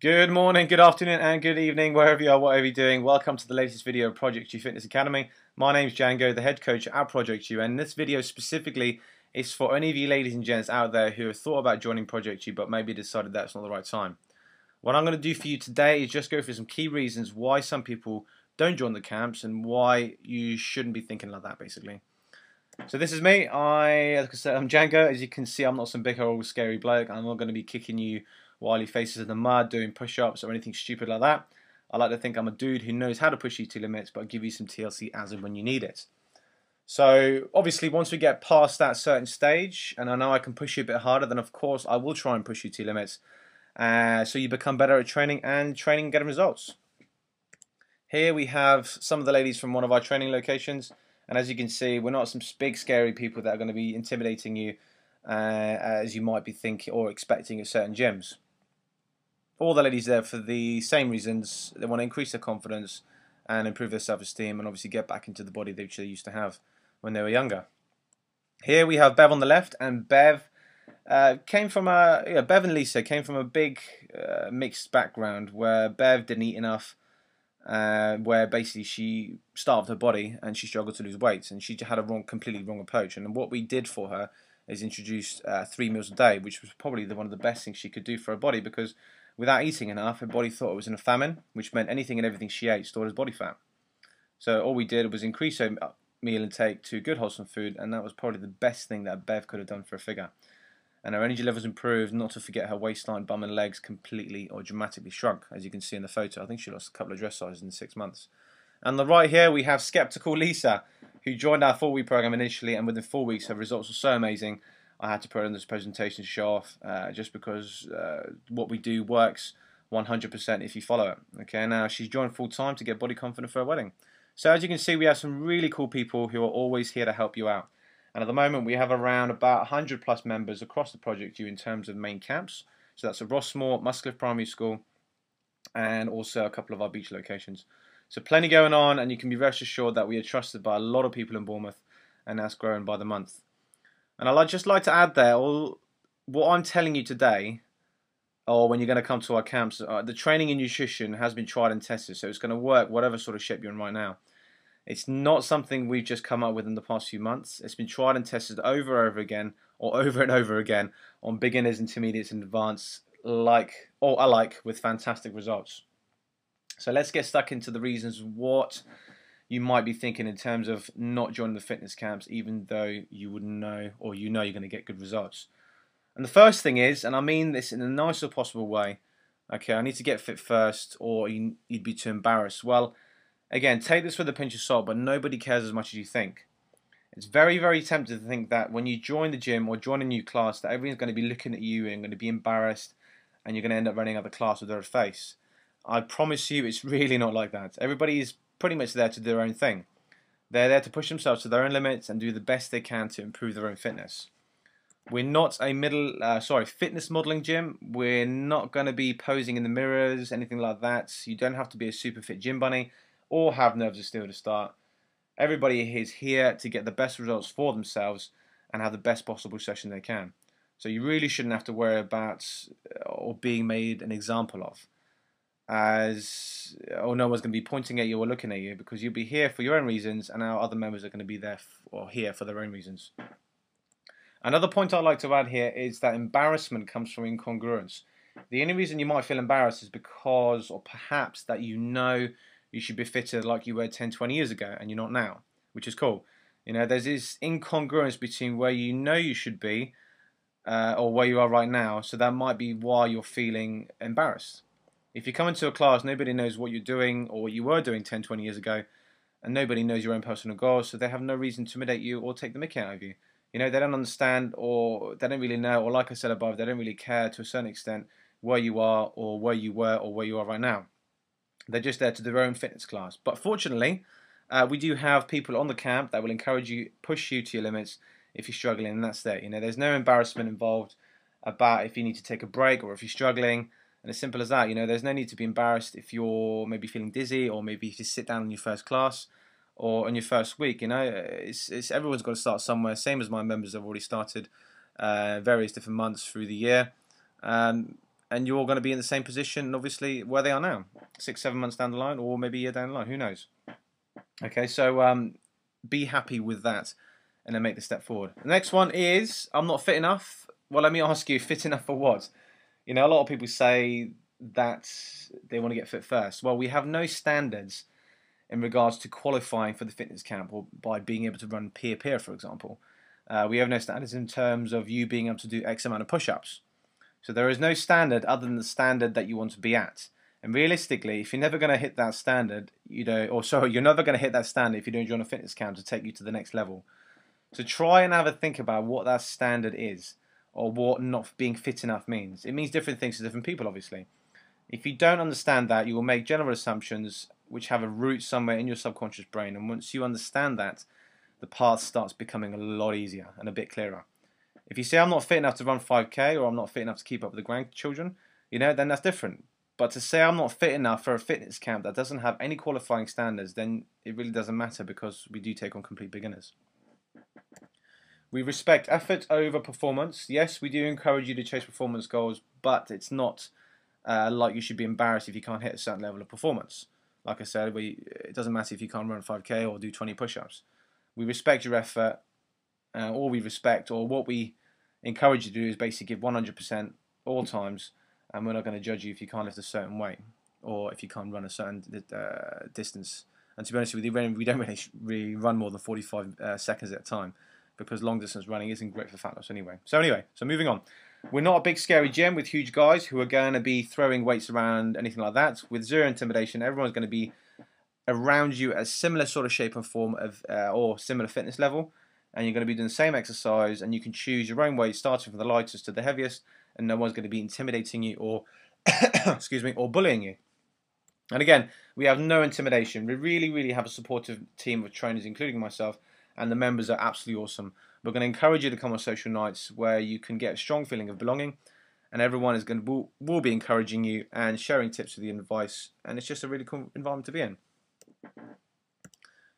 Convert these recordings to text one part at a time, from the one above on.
Good morning, good afternoon, and good evening, wherever you are, whatever you're doing. Welcome to the latest video of Project U Fitness Academy. My name's Django, the head coach at Project U, and this video specifically is for any of you ladies and gents out there who have thought about joining Project U but maybe decided that's not the right time. What I'm going to do for you today is just go through some key reasons why some people don't join the camps and why you shouldn't be thinking like that, basically. So this is me. Like I said, I'm Django. As you can see, I'm not some big old scary bloke. I'm not going to be kicking you while your face is in the mud, doing push-ups or anything stupid like that. I like to think I'm a dude who knows how to push you to limits, but give you some TLC as and when you need it. So obviously, once we get past that certain stage, and I know I can push you a bit harder, then of course I will try and push you to limits, so you become better at training and getting results. Here we have some of the ladies from one of our training locations, and as you can see, we're not some big scary people that are going to be intimidating you as you might be thinking or expecting at certain gyms. All the ladies there for the same reasons. They want to increase their confidence and improve their self-esteem and obviously get back into the body they used to have when they were younger. Here we have Bev on the left, and Bev came from Bev and Lisa came from a big mixed background where Bev didn't eat enough, where basically she starved her body and she struggled to lose weight, and she had a completely wrong approach. And what we did for her is introduced 3 meals a day, which was probably one of the best things she could do for her body, because without eating enough, her body thought it was in a famine, which meant anything and everything she ate stored as body fat. So all we did was increase her meal intake to good wholesome food, and that was probably the best thing that Bev could have done for a figure. And her energy levels improved, not to forget her waistline, bum and legs completely or dramatically shrunk, as you can see in the photo. I think she lost a couple of dress sizes in 6 months. And on the right here we have Skeptical Lisa, who joined our 4-week program initially, and within 4 weeks her results were so amazing I had to put on this presentation to show off, just because what we do works 100% if you follow it. Okay, now she's joined full time to get body confident for her wedding. So as you can see, we have some really cool people who are always here to help you out. And at the moment we have around about 100 plus members across the Project U in terms of main camps. So that's at Rossmore, Muscliffe Primary School, and also a couple of our beach locations. So plenty going on, and you can be rest assured that we are trusted by a lot of people in Bournemouth, and that's growing by the month. And I'd just like to add there, what I'm telling you today, or when you're going to come to our camps, the training and nutrition has been tried and tested, so it's going to work whatever sort of shape you're in right now. It's not something we've just come up with in the past few months. It's been tried and tested over and over again, or over and over again, on beginners, intermediates, and advanced, alike, with fantastic results. So let's get stuck into the reasons what you might be thinking in terms of not joining the fitness camps, even though you would know, or you know you're going to get good results. And the first thing is, and I mean this in the nicest possible way, okay, I need to get fit first, or you'd be too embarrassed. Well, again, take this with a pinch of salt, but nobody cares as much as you think. It's very, very tempting to think that when you join the gym or join a new class, that everyone's going to be looking at you and going to be embarrassed, and you're going to end up running out of the class with their face. I promise you, it's really not like that. Everybody is pretty much there to do their own thing. They're there to push themselves to their own limits and do the best they can to improve their own fitness. We're not a fitness modeling gym. We're not going to be posing in the mirrors, anything like that. You don't have to be a super fit gym bunny or have nerves of steel to start. Everybody is here to get the best results for themselves and have the best possible session they can. So you really shouldn't have to worry about or being made an example of, or no one's going to be pointing at you or looking at you, because you'll be here for your own reasons, and our other members are going to be there or here for their own reasons. Another point I'd like to add here is that embarrassment comes from incongruence. The only reason you might feel embarrassed is because, or perhaps that you know you should be fitter like you were 10, 20 years ago, and you're not now, which is cool. You know, there's this incongruence between where you know you should be or where you are right now, so that might be why you're feeling embarrassed. If you come into a class, nobody knows what you're doing or what you were doing 10, 20 years ago, and nobody knows your own personal goals, so they have no reason to intimidate you or take the mickey out of you. You know, they don't understand, or they don't really know, or like I said above, they don't really care to a certain extent where you are or where you were or where you are right now. They're just there to do their own fitness class. But fortunately, we do have people on the camp that will encourage you, push you to your limits if you're struggling, and that's there. You know, there's no embarrassment involved about if you need to take a break or if you're struggling. And as simple as that, you know, there's no need to be embarrassed if you're maybe feeling dizzy, or maybe if you sit down in your first class or in your first week. You know, it's everyone's got to start somewhere. Same as my members have already started various different months through the year. and you're going to be in the same position, obviously, where they are now, 6-7 months down the line, or maybe a year down the line. Who knows? Okay, so be happy with that, and then make the step forward. The next one is, I'm not fit enough. Well, let me ask you, fit enough for what? You know, a lot of people say that they want to get fit first. Well, we have no standards in regards to qualifying for the fitness camp, or by being able to run peer-peer, for example. We have no standards in terms of you being able to do X amount of push-ups. So there is no standard other than the standard that you want to be at. And realistically, if you're never going to hit that standard, you're never going to hit that standard if you don't join a fitness camp to take you to the next level. So try and have a think about what that standard is, or what not being fit enough means. It means different things to different people, obviously. If you don't understand that, you will make general assumptions which have a root somewhere in your subconscious brain. And once you understand that, the path starts becoming a lot easier and a bit clearer. If you say, I'm not fit enough to run 5K, or I'm not fit enough to keep up with the grandchildren, then that's different. But to say I'm not fit enough for a fitness camp that doesn't have any qualifying standards, then it really doesn't matter, because we do take on complete beginners. We respect effort over performance. Yes, we do encourage you to chase performance goals, but it's not like you should be embarrassed if you can't hit a certain level of performance. Like I said, it doesn't matter if you can't run 5K or do 20 push-ups. We respect your effort, or what we encourage you to do is basically give 100% all times, and we're not going to judge you if you can't lift a certain weight, or if you can't run a certain distance. And to be honest with you, we don't really run more than 45 seconds at a time, because long distance running isn't great for fat loss anyway. So moving on. We're not a big scary gym with huge guys who are going to be throwing weights around, anything like that. With zero intimidation, everyone's going to be around you at similar sort of shape and form of, or similar fitness level, and you're going to be doing the same exercise, and you can choose your own weight, starting from the lightest to the heaviest, and no one's going to be intimidating you or excuse me, or bullying you. And again, we have no intimidation. We really have a supportive team of trainers, including myself, and the members are absolutely awesome. We're going to encourage you to come on social nights where you can get a strong feeling of belonging, and everyone is will be encouraging you and sharing tips with you and advice, and it's just a really cool environment to be in.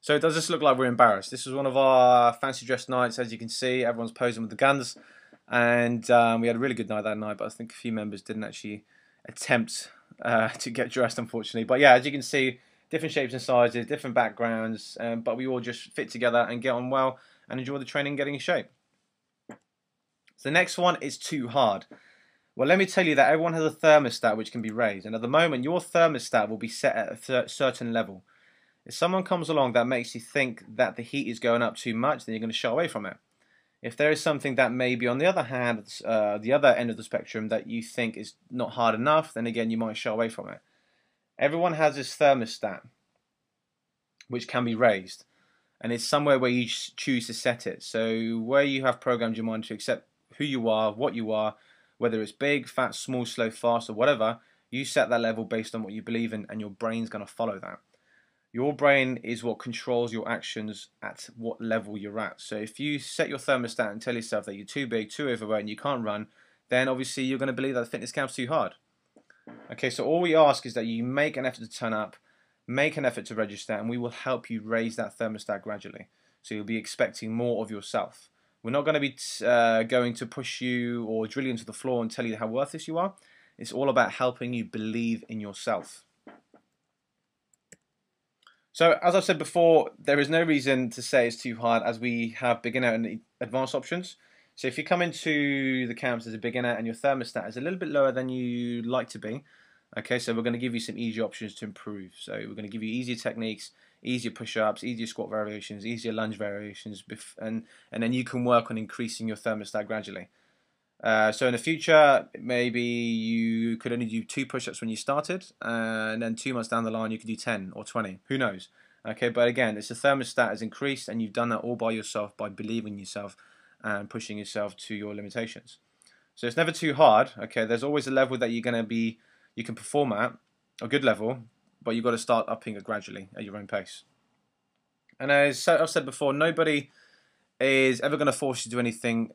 So does this look like we're embarrassed? This was one of our fancy dress nights. As you can see, everyone's posing with the guns, and we had a really good night that night, but I think a few members didn't actually attempt to get dressed, unfortunately. But yeah, as you can see, different shapes and sizes, different backgrounds, but we all just fit together and get on well and enjoy the training, getting in shape. So the next one is too hard. Well, let me tell you that everyone has a thermostat which can be raised, and at the moment your thermostat will be set at a certain level. If someone comes along that makes you think that the heat is going up too much, then you're going to shy away from it. If there is something that may be on the other hand, the other end of the spectrum, that you think is not hard enough, then again you might shy away from it. Everyone has this thermostat which can be raised, and it's somewhere where you choose to set it. So where you have programmed your mind to accept who you are, what you are, whether it's big, fat, small, slow, fast, or whatever, you set that level based on what you believe in, and your brain's going to follow that. Your brain is what controls your actions at what level you're at. So if you set your thermostat and tell yourself that you're too big, too overweight, and you can't run, then obviously you're going to believe that the fitness camp's too hard. Okay, so all we ask is that you make an effort to turn up, make an effort to register, and we will help you raise that thermostat gradually. So you'll be expecting more of yourself. We're not going to be going to push you or drill you into the floor and tell you how worthless you are. It's all about helping you believe in yourself. So, as I've said before, there is no reason to say it's too hard, as we have beginner and advanced options. So if you come into the camps as a beginner and your thermostat is a little bit lower than you like to be, okay, so we're going to give you some easy options to improve. So we're going to give you easier techniques, easier push-ups, easier squat variations, easier lunge variations, and then you can work on increasing your thermostat gradually. So in the future, maybe you could only do 2 push-ups when you started, and then 2 months down the line you could do 10 or 20. Who knows? Okay, but again, it's the thermostat has increased, and you've done that all by yourself, by believing in yourself and pushing yourself to your limitations. So it's never too hard. Okay, there's always a level that you can perform at, a good level, but you've got to start upping it gradually at your own pace. And as I've said before, nobody is ever going to force you to do anything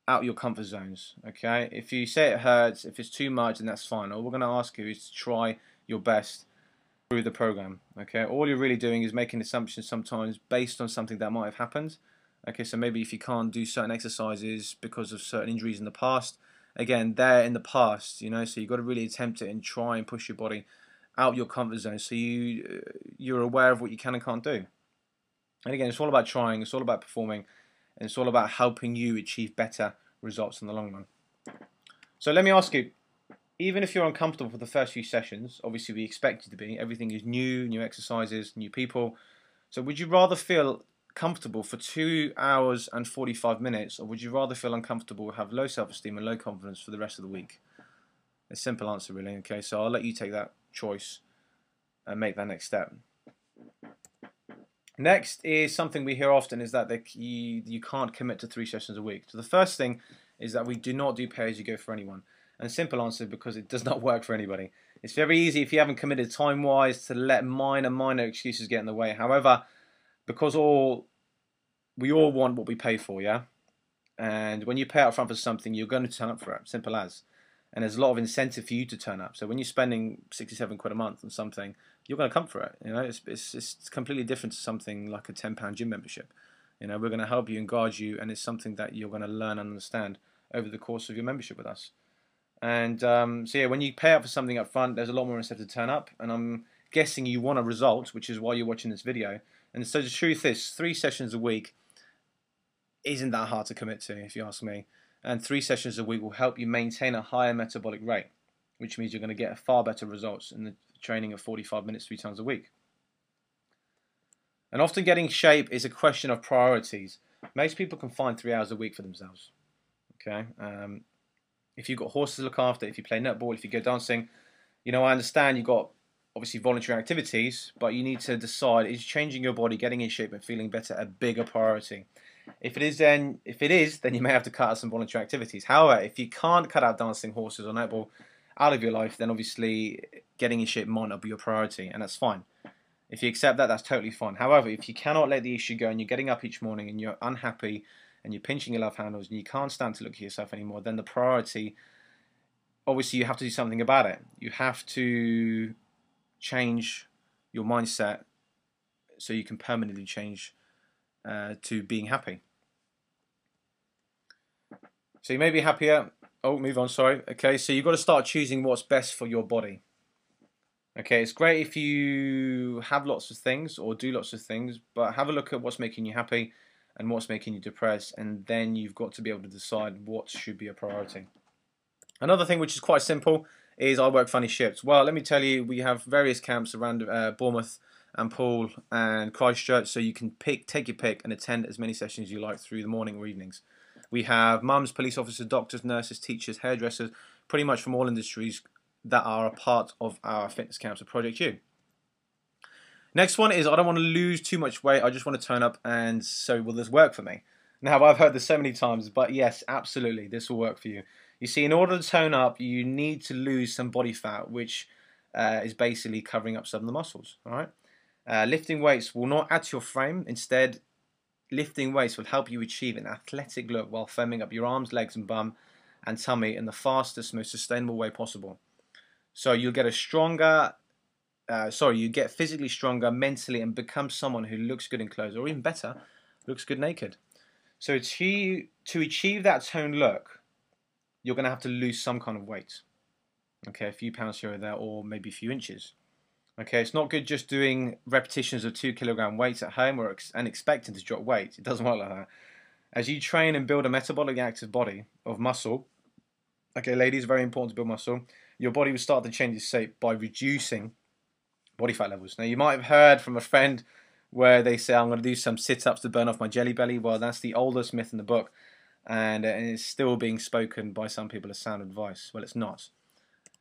out your comfort zones. Okay, if you say it hurts, if it's too much, then that's fine. All we're going to ask you is to try your best through the program. Okay, all you're really doing is making assumptions sometimes based on something that might have happened. Okay, so maybe if you can't do certain exercises because of certain injuries in the past, again, they're in the past, you know, so you've got to really attempt it and try and push your body out your comfort zone so you're aware of what you can and can't do. And again, it's all about trying, it's all about performing, and it's all about helping you achieve better results in the long run. So let me ask you, even if you're uncomfortable for the first few sessions, obviously we expect you to be, everything is new exercises, new people, so would you rather feel comfortable for 2 hours and 45 minutes, or would you rather feel uncomfortable, have low self-esteem and low confidence for the rest of the week? A simple answer really, okay, so I'll let you take that choice and make that next step. Next is something we hear often, is that you can't commit to 3 sessions a week. So the first thing is that we do not do pay-as-you-go for anyone. And simple answer, because it does not work for anybody. It's very easy if you haven't committed time-wise to let minor excuses get in the way. However, because we all want what we pay for, yeah? And when you pay up front for something, you're going to turn up for it, simple as. And there's a lot of incentive for you to turn up. So when you're spending 67 quid a month on something, you're going to come for it. You know, it's completely different to something like a £10 gym membership. You know, we're going to help you and guide you, and it's something that you're going to learn and understand over the course of your membership with us. And so yeah, when you pay up for something up front, there's a lot more incentive to turn up. And I'm guessing you want a result, which is why you're watching this video. And so the truth is, 3 sessions a week isn't that hard to commit to, if you ask me. And 3 sessions a week will help you maintain a higher metabolic rate, which means you're going to get far better results in the training of 45 minutes 3 times a week. And often getting shape is a question of priorities. Most people can find 3 hours a week for themselves. Okay, if you've got horses to look after, if you play netball, if you go dancing, you know, I understand you've got obviously voluntary activities, but you need to decide, is changing your body, getting in shape and feeling better a bigger priority? If it is, then you may have to cut out some voluntary activities. However, if you can't cut out dancing, horses or netball out of your life, then obviously getting in shape might not be your priority, and that's fine. If you accept that, that's totally fine. However, if you cannot let the issue go and you're getting up each morning and you're unhappy and you're pinching your love handles and you can't stand to look at yourself anymore, then the priority, obviously you have to do something about it. You have to change your mindset so you can permanently change to being happy. So you may be happier. Oh, move on, sorry. Okay, so you've got to start choosing what's best for your body. Okay, it's great if you have lots of things or do lots of things, but have a look at what's making you happy and what's making you depressed, and then you've got to be able to decide what should be a priority. Another thing which is quite simple is I work funny shifts. Well, let me tell you, we have various camps around Bournemouth and Poole and Christchurch, so you can take your pick and attend as many sessions as you like through the morning or evenings. We have mums, police officers, doctors, nurses, teachers, hairdressers, pretty much from all industries that are a part of our fitness camps at Project U. Next one is I don't want to lose too much weight, I just want to turn up, and so will this work for me? Now, I've heard this so many times, but yes, absolutely, this will work for you. You see, in order to tone up, you need to lose some body fat, which is basically covering up some of the muscles, all right? Lifting weights will not add to your frame. Instead, lifting weights will help you achieve an athletic look while firming up your arms, legs and bum and tummy in the fastest, most sustainable way possible. So you'll get a stronger, you get physically stronger mentally and become someone who looks good in clothes, or even better, looks good naked. So to achieve that toned look, you're going to have to lose some kind of weight. Okay, a few pounds here or there, or maybe a few inches. Okay, it's not good just doing repetitions of 2 kilogram weights at home and expecting to drop weight. It doesn't work like that. As you train and build a metabolically active body of muscle, okay, ladies, very important to build muscle, your body will start to change its shape by reducing body fat levels. Now, you might have heard from a friend where they say, I'm going to do some sit-ups to burn off my jelly belly. Well, that's the oldest myth in the book, and it's still being spoken by some people as sound advice. Well, it's not.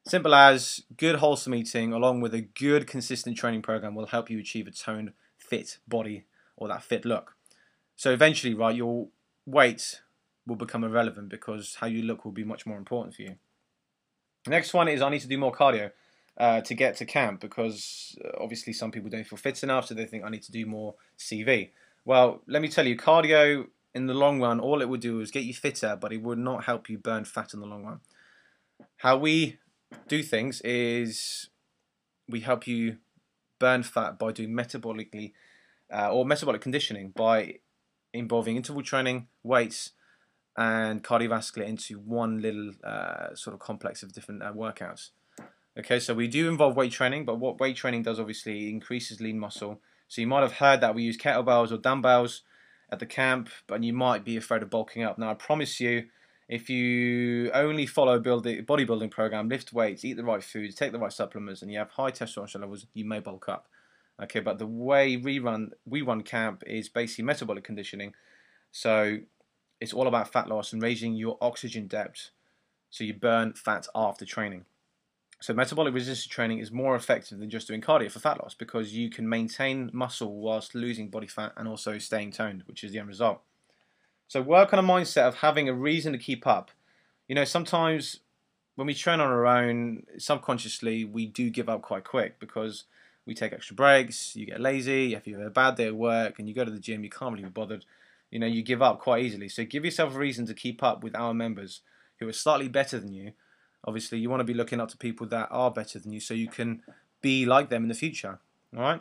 Simple as good wholesome eating along with a good consistent training program will help you achieve a toned, fit body or that fit look. So eventually, right, your weight will become irrelevant because how you look will be much more important for you. The next one is I need to do more cardio to get to camp, because obviously some people don't feel fit enough, so they think I need to do more CV. Well, let me tell you, cardio in the long run, all it would do is get you fitter, but it would not help you burn fat in the long run. How we do things is we help you burn fat by doing metabolic conditioning by involving interval training, weights, and cardiovascular into one little sort of complex of different workouts. Okay, so we do involve weight training, but what weight training does obviously increases lean muscle. So you might have heard that we use kettlebells or dumbbells at the camp, but you might be afraid of bulking up. Now I promise you, if you only follow a bodybuilding program, lift weights, eat the right foods, take the right supplements, and you have high testosterone levels, you may bulk up. Okay, but the way we run camp is basically metabolic conditioning. So it's all about fat loss and raising your oxygen depth, so you burn fat after training. So metabolic resistance training is more effective than just doing cardio for fat loss, because you can maintain muscle whilst losing body fat and also staying toned, which is the end result. So work on a mindset of having a reason to keep up. You know, sometimes when we train on our own, subconsciously we do give up quite quick because we take extra breaks, you get lazy, if you have a bad day at work and you go to the gym, you can't really be bothered. You know, you give up quite easily. So give yourself a reason to keep up with our members who are slightly better than you. Obviously, you want to be looking up to people that are better than you so you can be like them in the future. All right?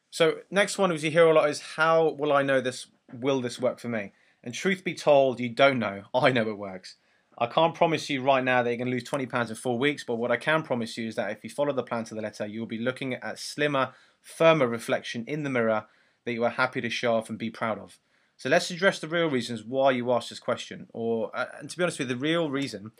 So next one, as you hear a lot, is how will I know this? Will this work for me? And truth be told, you don't know. I know it works. I can't promise you right now that you're going to lose 20 pounds in 4 weeks, but what I can promise you is that if you follow the plan to the letter, you'll be looking at slimmer, firmer reflection in the mirror that you are happy to show off and be proud of. So let's address the real reasons why you asked this question. And to be honest with you, the real reason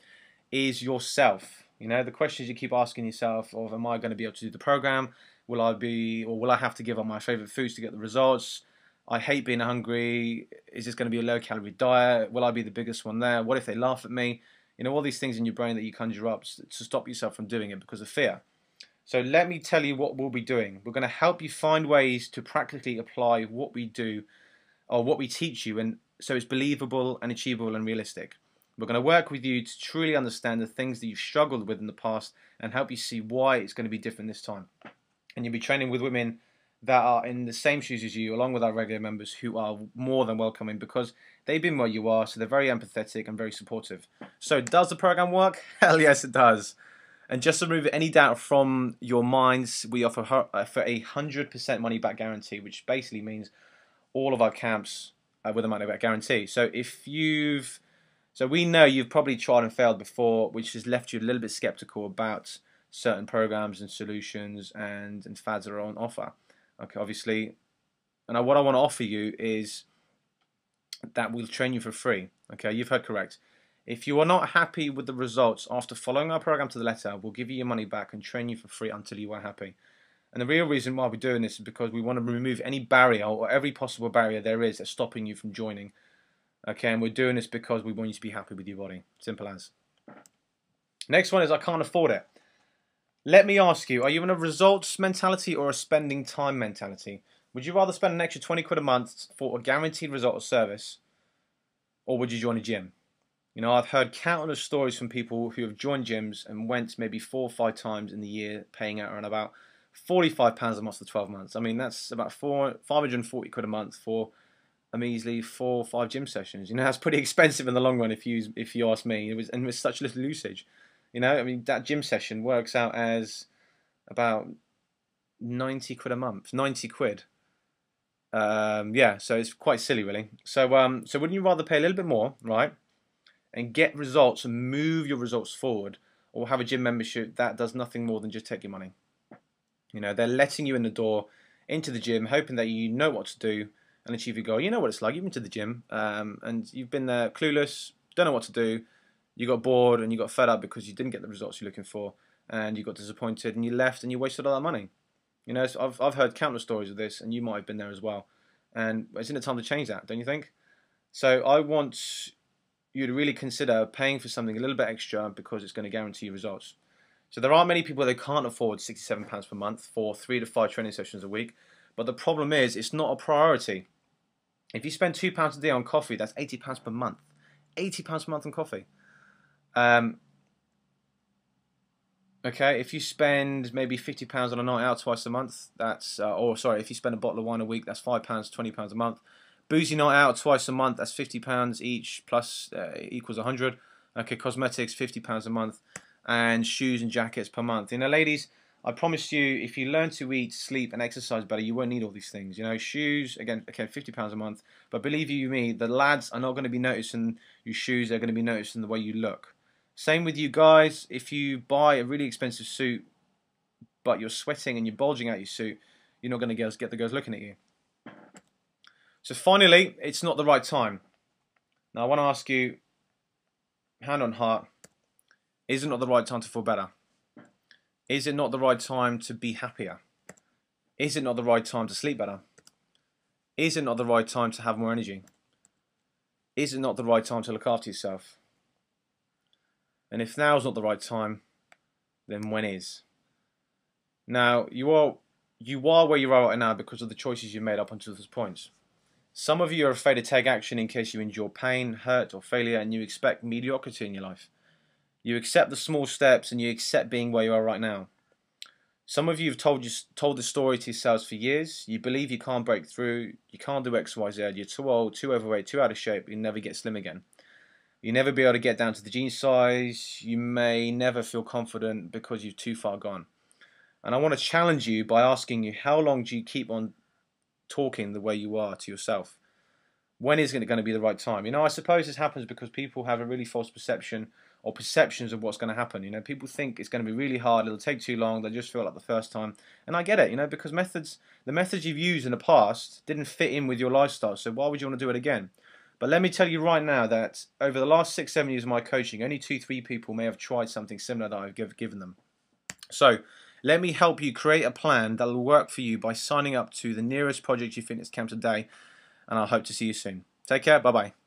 is yourself. You know, the questions you keep asking yourself of, am I going to be able to do the program? Will I have to give up my favorite foods to get the results? I hate being hungry. Is this going to be a low-calorie diet? Will I be the biggest one there? What if they laugh at me? You know, all these things in your brain that you conjure up to stop yourself from doing it because of fear. So let me tell you what we'll be doing. We're going to help you find ways to practically apply what we do or what we teach you, and so it's believable and achievable and realistic. We're going to work with you to truly understand the things that you've struggled with in the past and help you see why it's going to be different this time. And you'll be training with women that are in the same shoes as you, along with our regular members who are more than welcoming because they've been where you are, so they're very empathetic and very supportive. So does the program work? Hell yes, it does. And just to remove any doubt from your minds, we offer for a 100% money back guarantee, which basically means all of our camps with a money back guarantee. So we know you've probably tried and failed before, which has left you a little bit skeptical about certain programs and solutions and fads that are on offer. Okay, obviously, and what I want to offer you is that we'll train you for free. Okay, you've heard correct. If you are not happy with the results after following our program to the letter, we'll give you your money back and train you for free until you are happy. And the real reason why we're doing this is because we want to remove any barrier or every possible barrier there is that's stopping you from joining. Okay, and we're doing this because we want you to be happy with your body. Simple as. Next one is I can't afford it. Let me ask you, are you in a results mentality or a spending time mentality? Would you rather spend an extra 20 quid a month for a guaranteed result or service, or would you join a gym? You know, I've heard countless stories from people who have joined gyms and went maybe 4 or 5 times in the year, paying out around about £45 a month for 12 months. I mean, that's about 540 quid a month for a measly 4 or 5 gym sessions. You know, that's pretty expensive in the long run if you ask me. It was such little usage. You know, I mean, that gym session works out as about 90 quid a month, 90 quid. Yeah, so it's quite silly, really. So wouldn't you rather pay a little bit more, right, and get results and move your results forward, or have a gym membership that does nothing more than just take your money? You know, they're letting you in the door into the gym, hoping that you know what to do and achieve your goal. You know what it's like. You've been to the gym and you've been there clueless, don't know what to do. You got bored and you got fed up because you didn't get the results you're looking for, and you got disappointed and you left and you wasted all that money. You know, so I've heard countless stories of this, and you might have been there as well. And isn't it time to change that, don't you think? So I want you to really consider paying for something a little bit extra because it's going to guarantee you results. So there are many people that can't afford £67 per month for 3 to 5 training sessions a week, but the problem is it's not a priority. If you spend £2 a day on coffee, that's £80 per month. £80 per month on coffee. Okay, if you spend maybe £50 on a night out twice a month, that's if you spend a bottle of wine a week, that's £5, £20 a month. Boozy night out twice a month, that's £50 each, plus equals 100. Okay, cosmetics £50 a month, and shoes and jackets per month. You know, ladies, I promise you, if you learn to eat, sleep, and exercise better, you won't need all these things. You know, shoes, again, okay, £50 a month. But believe you me, the lads are not going to be noticing your shoes. They're going to be noticing the way you look. Same with you guys. If you buy a really expensive suit, but you're sweating and you're bulging out your suit, you're not going to get the girls looking at you. So finally, it's not the right time. Now I want to ask you, hand on heart, is it not the right time to feel better? Is it not the right time to be happier? Is it not the right time to sleep better? Is it not the right time to have more energy? Is it not the right time to look after yourself? And if now is not the right time, then when is? Now, you are where you are right now because of the choices you made up until this point. Some of you are afraid to take action in case you endure pain, hurt, or failure, and you expect mediocrity in your life. You accept the small steps and you accept being where you are right now. Some of you have told this story to yourselves for years. You believe you can't break through, you can't do X, Y, Z, you're too old, too overweight, too out of shape, you'll never get slim again. You'll never be able to get down to the jeans size, you may never feel confident because you've too far gone. And I want to challenge you by asking you, how long do you keep on talking the way you are to yourself? When is it going to be the right time? You know, I suppose this happens because people have a really false perception or perceptions of what's going to happen. You know, people think it's going to be really hard, it'll take too long, they'll just feel like the first time. And I get it, you know, because the methods you've used in the past didn't fit in with your lifestyle, so why would you want to do it again? But let me tell you right now that over the last 6-7 years of my coaching, only 2-3 people may have tried something similar that I've given them. So let me help you create a plan that will work for you by signing up to the nearest Project You Fitness camp today, and I hope to see you soon. Take care, bye-bye.